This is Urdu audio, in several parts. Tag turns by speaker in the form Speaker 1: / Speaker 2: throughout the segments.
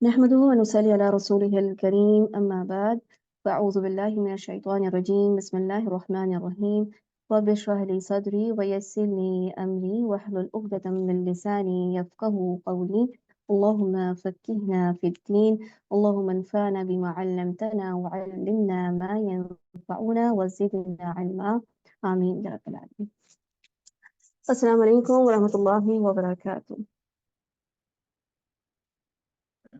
Speaker 1: نحمده ونصلي على رسوله الكريم أما بعد فأعوذ بالله من الشيطان الرجيم بسم الله الرحمن الرحيم رب اشرح لي صدري ويسر لي أمري واحلل عقدة من لساني يفقهوا قولي اللهم فقهنا في الدين اللهم انفعنا بما علمتنا وعلمنا ما ينفعنا وزدنا علما آمين يا رب العالمين. السلام عليكم ورحمة الله وبركاته.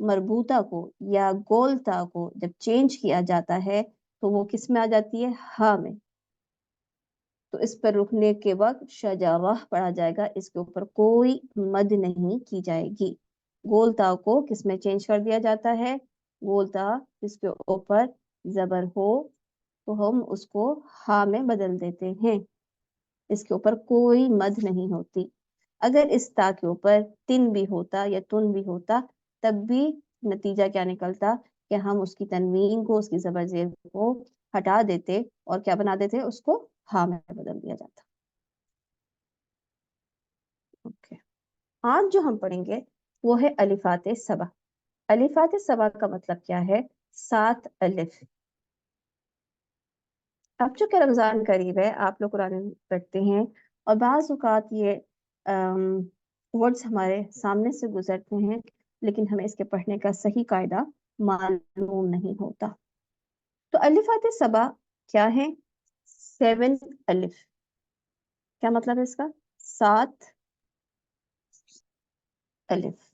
Speaker 1: مربوطہ کو یا گولتا کو جب چینج کیا جاتا ہے تو وہ کس میں آ جاتی ہے؟ ہاں میں. تو اس پر رکنے کے وقت شجرہ پڑھا جائے گا، اس کے اوپر کوئی مد نہیں کی جائے گی. گولتا کو کس میں چینج کر دیا جاتا ہے؟ گولتا جس کے اوپر زبر ہو تو ہم اس کو ہا میں بدل دیتے ہیں، اس کے اوپر کوئی مد نہیں ہوتی. اگر اس تا کے اوپر تن بھی ہوتا یا تن بھی ہوتا تب بھی نتیجہ کیا نکلتا کہ ہم اس کی تنوین کو، اس کی زبر زیر کو ہٹا دیتے اور کیا بنا دیتے، اس کو ہا میں بدل دیا جاتا. اوکے، آج جو ہم پڑھیں گے وہ ہے الفات سبع. الفات سبع کا مطلب کیا ہے؟ 7 الف. اب چونکہ رمضان قریب ہے، آپ لوگ قرآن پڑھتے ہیں اور بعض اوقات یہ ورڈز ہمارے سامنے سے گزرتے ہیں لیکن ہمیں اس کے پڑھنے کا صحیح قاعدہ معلوم نہیں ہوتا. تو الفات سبع کیا ہے؟ 7 الف. کیا مطلب ہے اس کا؟ 7 الف.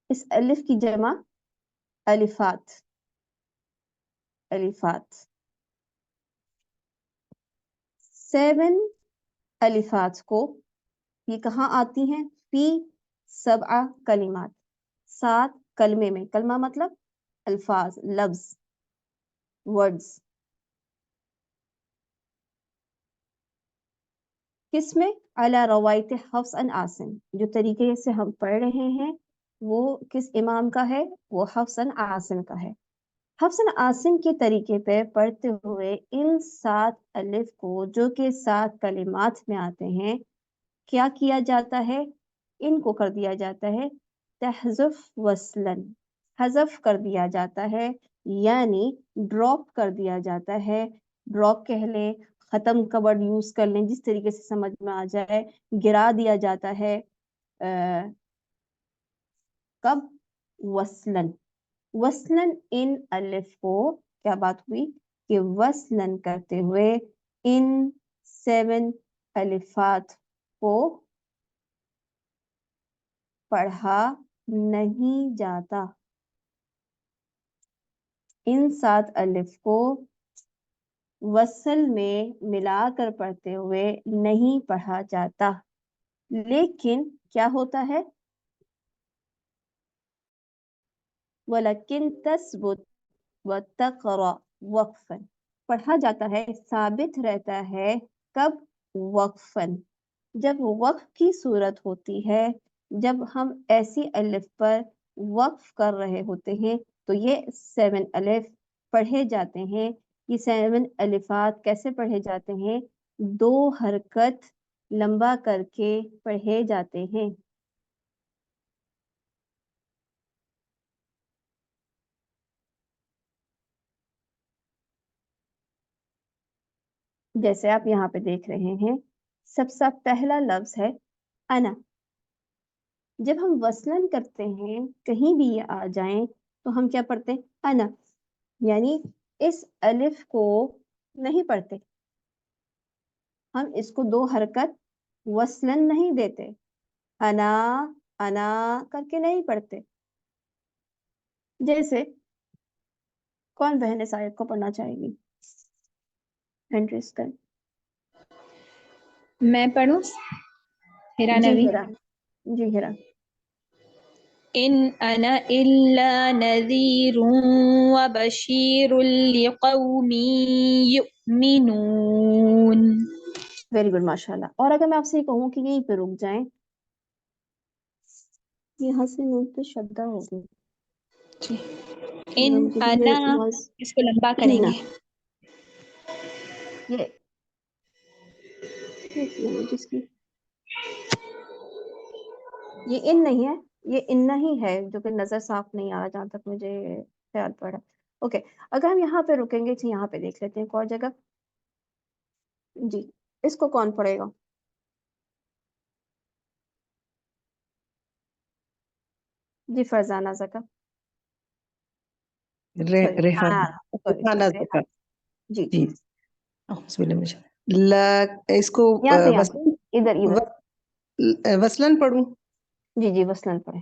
Speaker 1: اس الف کی جمع الفات. الفات 7 الفات کو یہ کہاں آتی ہیں؟ فی 7 کلمات. 7 کلمے میں. کلمہ مطلب الفاظ، لفظ، ورڈز. کس میں؟ علی روایت حفص عن عاصم. جو طریقے سے ہم پڑھ رہے ہیں وہ کس امام کا ہے؟ وہ حفص عن عاصم کا ہے. حفص عن عاصم کے طریقے پہ پڑھتے ہوئے ان 7 الف کو جو کہ 7 کلمات میں آتے ہیں کیا کیا جاتا ہے؟ ان کو کر دیا جاتا ہے تحذف وصلاً. حذف کر دیا جاتا ہے یعنی ڈراپ کر دیا جاتا ہے. ڈراپ کہہ لیں، ختم کا ورڈ یوز کر لیں، جس طریقے سے سمجھ میں آ جائے. گرا دیا جاتا ہے. کب؟ وصلاً. وصلاً ان الف کو کیا بات ہوئی کہ وصلاً کرتے ہوئے ان 7 الفات کو پڑھا نہیں جاتا. ان 7 الف کو وصل میں ملا کر پڑھتے ہوئے نہیں پڑھا جاتا. لیکن کیا ہوتا ہے؟ وَلَكِنْ تَثْبُتْ وَتَقْرَأْ وقفاً. پڑھا جاتا ہے، ثابت رہتا ہے. کب؟ وقفاً. جب وقف کی صورت ہوتی ہے، جب ہم ایسی الف پر وقف کر رہے ہوتے ہیں تو یہ 7 الف پڑھے جاتے ہیں. یہ 7 الفات کیسے پڑھے جاتے ہیں؟ 2 حرکت لمبا کر کے پڑھے جاتے ہیں. جیسے آپ یہاں پہ دیکھ رہے ہیں، سب سے پہلا لفظ ہے انا. جب ہم وصلاً کرتے ہیں، کہیں بھی یہ آ جائیں تو ہم کیا پڑھتے ہیں؟ انا. یعنی اس الف کو نہیں پڑھتے، ہم اس کو 2 حرکت وصلاً نہیں دیتے. انا انا کر کے نہیں پڑھتے. جیسے کون بہن اس آیت کو پڑھنا چاہے گی؟ ہینڈ ریز کریں.
Speaker 2: میں پڑھوں؟ ہیرا
Speaker 1: جی
Speaker 2: نوی.
Speaker 1: ہیرا. جی ہیرا.
Speaker 2: ان انا الا نذیر وبشیر لقوم یؤمنون.
Speaker 1: ویری گڈ، ماشاء اللہ. اور اگر میں آپ سے یہ کہوں کہ یہیں پہ رک جائیں، یہاں سے نون پہ شدہ ہوگی.
Speaker 2: جی. ان
Speaker 1: کیونکہ
Speaker 2: انا
Speaker 1: یہ نوائز
Speaker 2: اس کو لمبا کریں
Speaker 1: ان،
Speaker 2: گے.
Speaker 1: یہ جس کی یہ ان نہیں ہے، یہ ان ہی ہے جو کہ نظر صاف نہیں آ رہا جہاں تک مجھے خیال پڑا. اوکے، اگر ہم یہاں پہ رکیں گے تو یہاں پہ دیکھ لیتے ہیں ایک اور جگہ. جی، اس کو کون پڑھے گا؟ جی فرزانہ زکا.
Speaker 3: ریحانہ. ریحانہ زکا.
Speaker 1: جی
Speaker 3: جی. اعوذ باللہ من الشیطان. لا اس کو
Speaker 1: یہاں سے ادھر
Speaker 3: وصلاً پڑھوں؟
Speaker 1: جی جی وصلاً پڑھیں.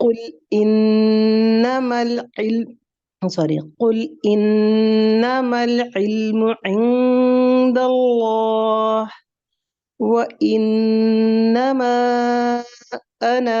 Speaker 3: قل إنما العلم سوري قل إنما العلم عند الله وإنما أنا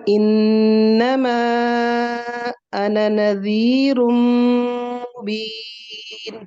Speaker 3: وإنما أنا نذير مبين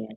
Speaker 4: Yeah.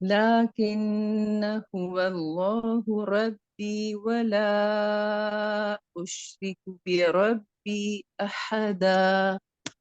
Speaker 5: لكن هو الله ربي ولا أشرك بربي أحدا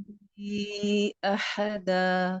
Speaker 5: بربي أحدا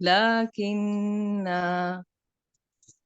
Speaker 5: لكن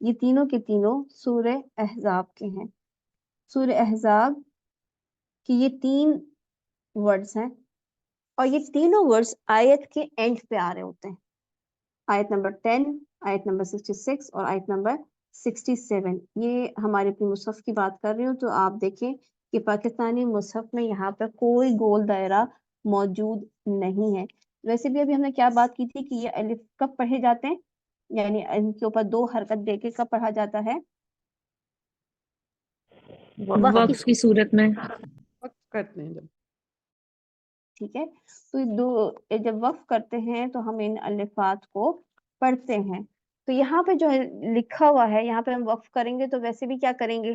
Speaker 1: یہ تینوں کے تینوں سورہ احزاب کے ہیں. سورہ احزاب کی یہ 3 ورڈز ہیں اور یہ تینوں ورڈز آیت کے اینڈ پہ آ رہے ہوتے ہیں. آیت نمبر 10، آیت نمبر 66 اور آیت نمبر 67. یہ ہمارے اپنے مصحف کی بات کر رہی ہوں تو آپ دیکھیں کہ پاکستانی مصحف میں یہاں پر کوئی گول دائرہ موجود نہیں ہے. ویسے بھی ابھی ہم نے کیا بات کی تھی کہ یہ الف کب پڑھے جاتے ہیں، یعنی ان کے اوپر 2 حرکت دے کے کب پڑھا جاتا ہے؟
Speaker 2: وقف کی صورت میں.
Speaker 6: وقف کرتے ہیں جب.
Speaker 1: ٹھیک ہے، تو جب وقف کرتے ہیں تو ہم ان الفات کو پڑھتے ہیں. تو یہاں پہ جو ہے لکھا ہوا ہے، یہاں پہ ہم وقف کریں گے تو ویسے بھی کیا کریں گے؟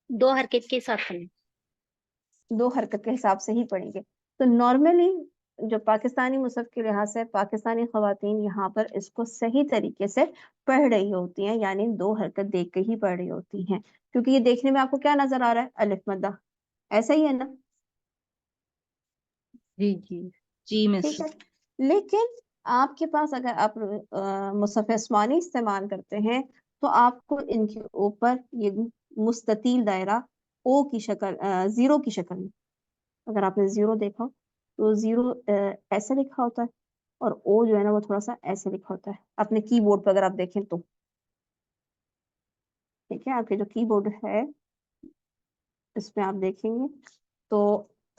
Speaker 7: 2 حرکت کے ساتھ کریں.
Speaker 1: 2 حرکت کے حساب سے ہی پڑھیں گے. تو نارملی جو پاکستانی مصحف کے لحاظ سے پاکستانی خواتین یہاں پر اس کو صحیح طریقے سے پڑھ رہی ہوتی ہیں، یعنی 2 حرکت دیکھ کے ہی پڑھ رہی ہوتی ہیں، کیونکہ یہ دیکھنے میں آپ کو کیا نظر آ رہا ہے؟ الف مدہ. ایسا ہی ہے نا؟
Speaker 5: جی جی
Speaker 8: جی مس.
Speaker 1: ٹھیک ہے، لیکن آپ کے پاس اگر آپ مصحف عثمانی استعمال کرتے ہیں تو آپ کو ان کے اوپر یہ مستطیل دائرہ او کی شکل، زیرو کی شکل میں، اگر آپ نے زیرو دیکھا تو زیرو ایسے لکھا ہوتا ہے اور او جو ہے نا وہ تھوڑا سا ایسے لکھا ہوتا ہے اپنے کی بورڈ پہ اگر آپ دیکھیں تو. ٹھیک ہے، آپ کے جو کی بورڈ ہے اس میں آپ دیکھیں گے تو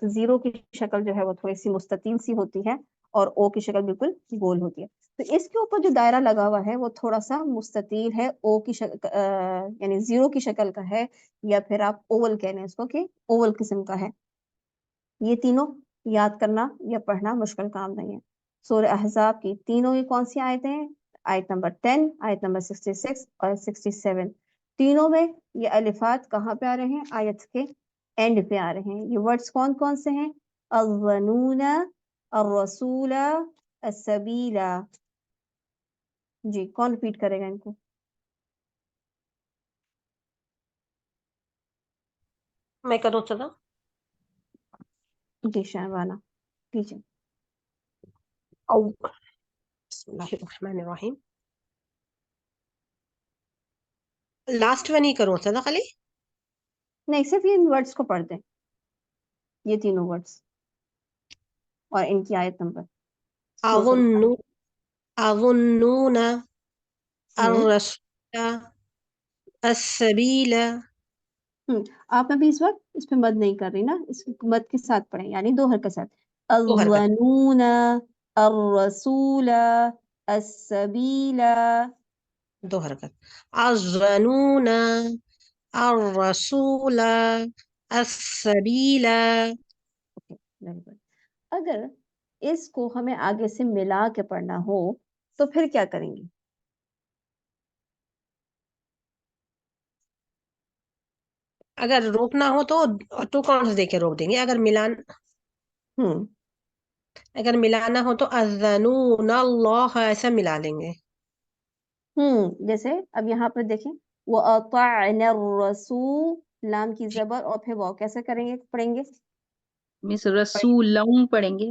Speaker 1: زیرو کی شکل جو ہے وہ تھوڑی سی مستطیل سی ہوتی ہے اور او کی شکل بالکل گول ہوتی ہے. تو اس کے اوپر جو دائرہ لگا ہوا ہے وہ تھوڑا سا مستطیل ہے، او کی شکل یعنی زیرو کی شکل کا ہے، یا پھر آپ اوول کہہ لیں اس کو کہ اوول قسم کا ہے. یہ تینوں یاد کرنا یا پڑھنا مشکل کام نہیں ہے. سورہ احزاب کی تینوں یہ کون سی آیتیں ہیں؟ آیت نمبر 10، آیت نمبر 66 اور 67. تینوں میں یہ الفات کہاں پہ آ رہے ہیں؟ آیت کے اینڈ پہ آ رہے ہیں. یہ ورڈز کون کون سے ہیں؟ الظنون، الرسول، السبیل. جی کون ریپیٹ کرے گا ان کو؟
Speaker 9: میں کروں چلا.
Speaker 1: جی شہبانہ کیجیے.
Speaker 9: او بسم اللہ الرحمن الرحیم. لاسٹ ون ہی کروں چلا خالی.
Speaker 1: نہیں، صرف یہ ورڈز کو پڑھ دیں، یہ تینوں ورڈز اور ان کی آیت نمبر.
Speaker 9: اظن، اظنون،
Speaker 1: ہوں
Speaker 9: الرسول، السبیل.
Speaker 1: آپ ابھی اس وقت اس پہ مد نہیں کر رہی نا، اس مد کے ساتھ پڑھیں، یعنی 2 حرکت ساتھ.
Speaker 9: 2 حرکت.
Speaker 1: الظنون، الرسول، السبیل.
Speaker 9: 2 حرکت. الظنون، الرسول، السبیل.
Speaker 1: Very good. اگر اس کو ہمیں آگے سے ملا کے پڑھنا ہو تو پھر کیا کریں گے؟
Speaker 9: اگر روکنا ہو تو 2 کاؤنٹس دے کے روک دیں گے.
Speaker 1: ہوں
Speaker 9: اگر ملانا ہو تو الظنون اللہ ایسا ملا لیں گے.
Speaker 1: جیسے اب یہاں پر دیکھیں، وَأَطَعْنَا الرَّسُولَ، لام کی زبر اور پھر واو، کیسے کریں گے پڑھیں گے؟
Speaker 8: مس رسولوں پڑھیں گے.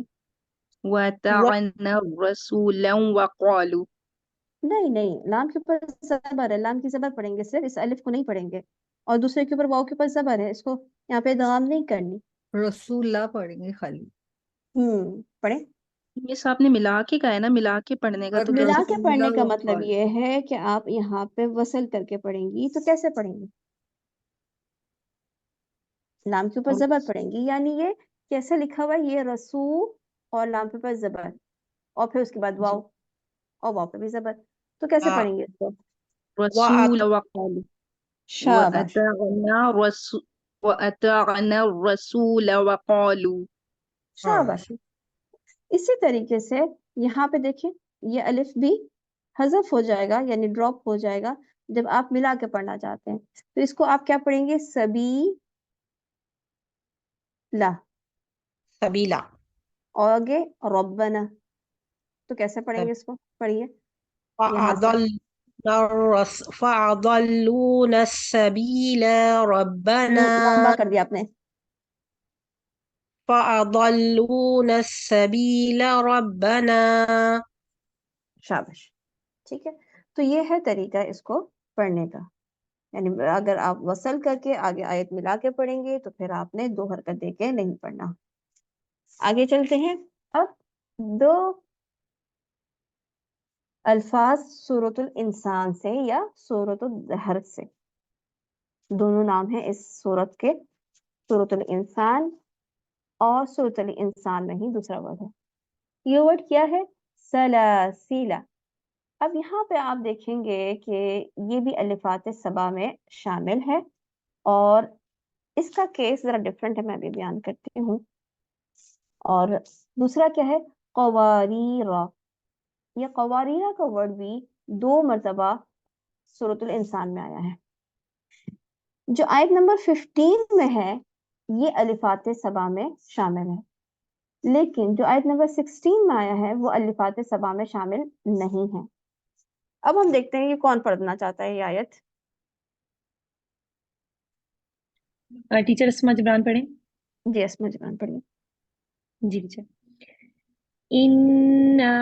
Speaker 8: وَتَعَنَّ رَسُولًا وَقَالُوا.
Speaker 1: نہیں نہیں، لام کے اوپر زبر ہے، لام کی زبر پڑھیں گے، صرف اس الف کو نہیں پڑھیں گے. اور دوسرے کے اوپر واو کے اوپر زبر ہے، اس کو یہاں پہ ادغام نہیں کرنی.
Speaker 5: رسول اللہ پڑھیں گے خالی.
Speaker 1: پڑھیں.
Speaker 8: مس آپ نے ملا کے کہا ہے نا، ملا کے پڑھنے کا، تو
Speaker 1: ملا
Speaker 8: کیسے؟
Speaker 1: کے
Speaker 5: رسول
Speaker 1: پڑھنے
Speaker 5: اللہ
Speaker 1: کا مطلب
Speaker 5: وقال.
Speaker 1: یہ ہے کہ آپ یہاں پہ وصل کر کے پڑھیں گی تو کیسے پڑھیں گی؟ لام کے اوپر زبر پڑھیں گی، یعنی یہ کیسے لکھا ہوا ہے؟ یہ رسول اور لام کے اوپر زبر اور پھر اس کے بعد واو اور واو پہ بھی زبر. تو کیسے پڑھیں گے اس کو؟
Speaker 8: رسول وقالوا.
Speaker 1: شاباش.
Speaker 8: وَأَطَعْنَا الرَّسُولَ وَقَالُوا.
Speaker 1: شاباش. اسی طریقے سے یہاں پہ دیکھیں، یہ الف بھی حذف ہو جائے گا، یعنی ڈراپ ہو جائے گا جب آپ ملا کے پڑھنا چاہتے ہیں. تو اس کو آپ کیا پڑھیں گے؟ سبیلا.
Speaker 9: سبیلا.
Speaker 1: اور آگے ربنا. تو کیسے پڑھیں گے اس کو؟ پڑھیے یہاں سے.
Speaker 9: فَأَضَلُّونَ السَّبِيلَ رَبَّنَا.
Speaker 1: لمبا کر دیا آپ نے.
Speaker 9: فَأَضَلُّونَ السَّبِيلَ رَبَّنَا.
Speaker 1: شاباش. ٹھیک ہے، تو تو یہ ہے طریقہ اس کو پڑھنے کا. یعنی اگر آپ وصل کر کے آگے آیت ملا کے پڑھیں گے تو پھر آپ نے 2 حرکت دے کے نہیں پڑھنا. آگے چلتے ہیں. اب 2 الفاظ سورۃ الانسان سے یا سورۃ الدہر سے. دونوں نام ہیں اس سورت کے، سورۃ الانسان اور سورۃ الانسان میں ہی دوسرا ورڈ ہے. یہ ورڈ کیا ہے؟ سلاسیلا. اب یہاں پہ آپ دیکھیں گے کہ یہ بھی الفات سبا میں شامل ہے، اور اس کا کیس ذرا ڈفرینٹ ہے، میں بھی بیان کرتی ہوں. اور دوسرا کیا ہے؟ قواریرا. یہ قواریرا کا ورڈ بھی 2 مرتبہ سورۃ الانسان میں آیا ہے. جو آیت نمبر 15 میں ہے یہ الفات سبا میں شامل ہے، لیکن جو آیت نمبر 16 میں آیا ہے وہ الفات سبا میں شامل نہیں ہے. اب ہم دیکھتے ہیں یہ کون پڑھنا چاہتا ہے یہ آیت.
Speaker 2: ٹیچر اسما جبران پڑھیں.
Speaker 1: جی اسما جبران پڑھیے.
Speaker 2: جی ٹیچر. انا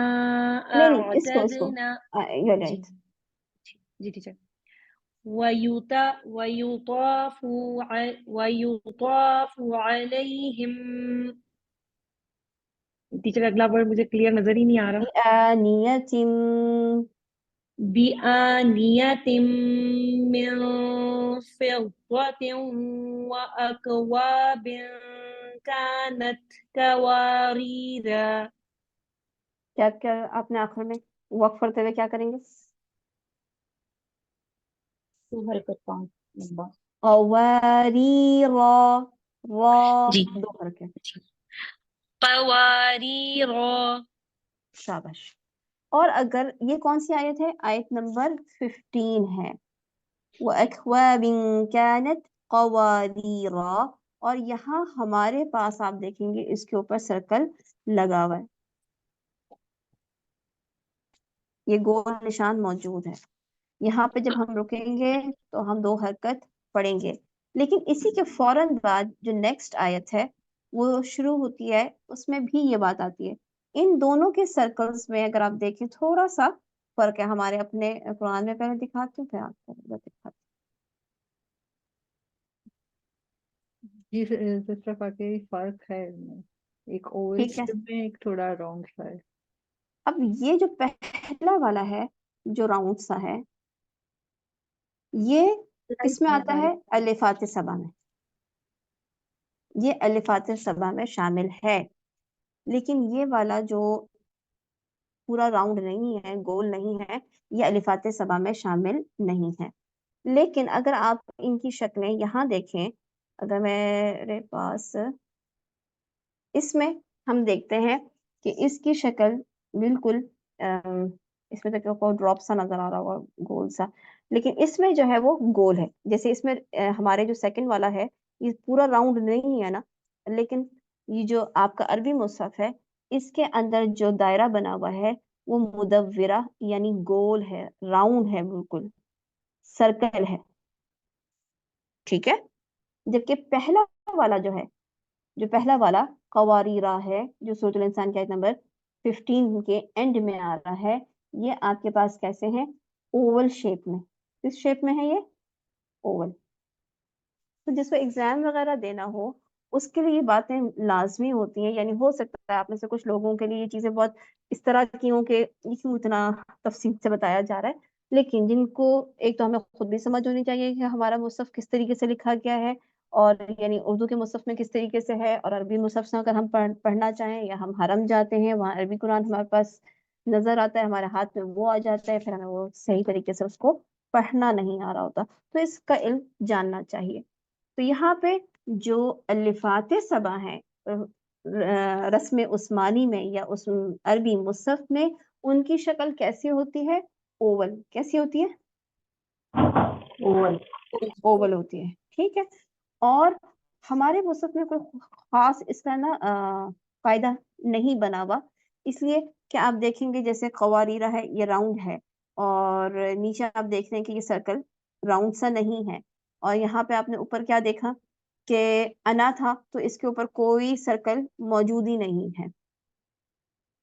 Speaker 1: نہیں اس کو
Speaker 2: اعتدنا.
Speaker 1: یہ والی
Speaker 2: جی
Speaker 1: آیت.
Speaker 2: جی ٹیچر. وَيُطَافُ عَلَيْهِمْ. ٹیچر اگلا ورڈ مجھے کلیئر نظر ہی نہیں آ رہا.
Speaker 1: بِآنِيَةٍ.
Speaker 2: بِآنِيَةٍ مِّن فِضَّةٍ وَأَكْوَابٍ كَانَتْ قَوَارِيرَا.
Speaker 1: کیا کیا آپ نے آخر میں وقف کرتے ہوئے کیا کریں گے؟
Speaker 8: حرکت 5 نمبر.
Speaker 1: قواریرا. را
Speaker 2: جی
Speaker 1: 2 حرکت.
Speaker 2: قواريرا.
Speaker 1: شاباش. اور اگر یہ کون سی آیت ہے؟ آیت نمبر 15 ہے. وَأَكْوَابٍ كَانَتْ قَوَارِيرَا. اور یہاں ہمارے پاس آپ دیکھیں گے اس کے اوپر سرکل لگا ہوا ہے، یہ گول نشان موجود ہے. یہاں پہ جب ہم رکیں گے تو ہم 2 حرکت پڑھیں گے، لیکن اسی کے فوراً بعد جو نیکسٹ آیت ہے وہ شروع ہوتی ہے، اس میں بھی یہ بات آتی ہے. ان دونوں کے سرکلز میں اگر آپ دیکھیں تھوڑا سا فرق ہے. ہمارے اپنے قرآن میں پہلے دکھاتی ہوں پھر آپ کو دکھاتی
Speaker 5: جی سسٹر فاقی فرق ہے ان میں، ایک
Speaker 1: ہوں.
Speaker 5: اوول
Speaker 1: ٹھیک ہے.
Speaker 5: شیپ میں، ایک تھوڑا رانگ سا ہے.
Speaker 1: اب یہ جو پہلا والا ہے جو راؤنڈ سا ہے یہ کس میں آتا ہے؟ الفات سبا میں. یہ الفات سبا میں شامل ہے، لیکن یہ والا جو پورا راؤنڈ نہیں ہے، گول نہیں ہے، یہ الفات سبا میں شامل نہیں ہے. لیکن اگر آپ ان کی شکلیں یہاں دیکھیں، اگر میرے پاس اس میں ہم دیکھتے ہیں کہ اس کی شکل بالکل اس میں تو کوئی ڈراپ سا نظر آ رہا ہوگا گول سا، لیکن اس میں جو ہے وہ گول ہے. جیسے اس میں ہمارے جو سیکنڈ والا ہے یہ پورا راؤنڈ نہیں ہے نا، لیکن یہ جو آپ کا عربی مصحف ہے اس کے اندر جو دائرہ بنا ہوا ہے وہ مدورہ یعنی گول ہے، راؤنڈ ہے، بالکل سرکل ہے. ٹھیک ہے. جبکہ پہلا والا جو ہے، جو پہلا والا قواریرا ہے جو سورۃ الانسان کی آیت نمبر 15 کے اینڈ میں آ رہا ہے، یہ آپ کے پاس کیسے ہیں؟ اوول شیپ میں. کس شیپ میں ہے یہ؟ اوول. تو جس کو ایگزام وغیرہ دینا ہو اس کے لیے یہ باتیں لازمی ہوتی ہیں. یعنی ہو سکتا ہے آپ میں سے کچھ لوگوں کے لیے یہ چیزیں بہت اس طرح کی ہوں کہ یہ کیوں اتنا تفصیل سے بتایا جا رہا ہے، لیکن جن کو ایک تو ہمیں خود بھی سمجھ ہونی چاہیے کہ ہمارا مصحف کس طریقے سے لکھا گیا ہے، اور یعنی اردو کے مصحف میں کس طریقے سے ہے، اور عربی مصحف سے اگر ہم پڑھنا چاہیں یا ہم حرم جاتے ہیں وہاں عربی قرآن ہمارے پاس نظر آتا ہے، ہمارے ہاتھ میں وہ آ جاتا ہے، پھر ہمیں وہ صحیح طریقے سے اس کو پڑھنا نہیں آ رہا ہوتا، تو اس کا علم جاننا چاہیے. تو یہاں پہ جو الفات سبا ہیں رسم عثمانی میں یا اس عربی مصحف میں، ان کی شکل کیسی ہوتی ہے؟ اوول. کیسی ہوتی ہے؟ اوول ہوتی ہے. ٹھیک ہے. اور ہمارے مصحف میں کوئی خاص اس کا نا فائدہ نہیں بنا ہوا، اس لیے کہ آپ دیکھیں گے جیسے قواریرا ہے یہ راؤنڈ ہے، اور نیچے آپ دیکھ رہے ہیں کہ یہ سرکل راؤنڈ سا نہیں ہے، اور یہاں پہ آپ نے اوپر کیا دیکھا کہ انا تھا تو اس کے اوپر کوئی سرکل موجود ہی نہیں ہے.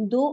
Speaker 1: 2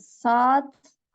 Speaker 1: 7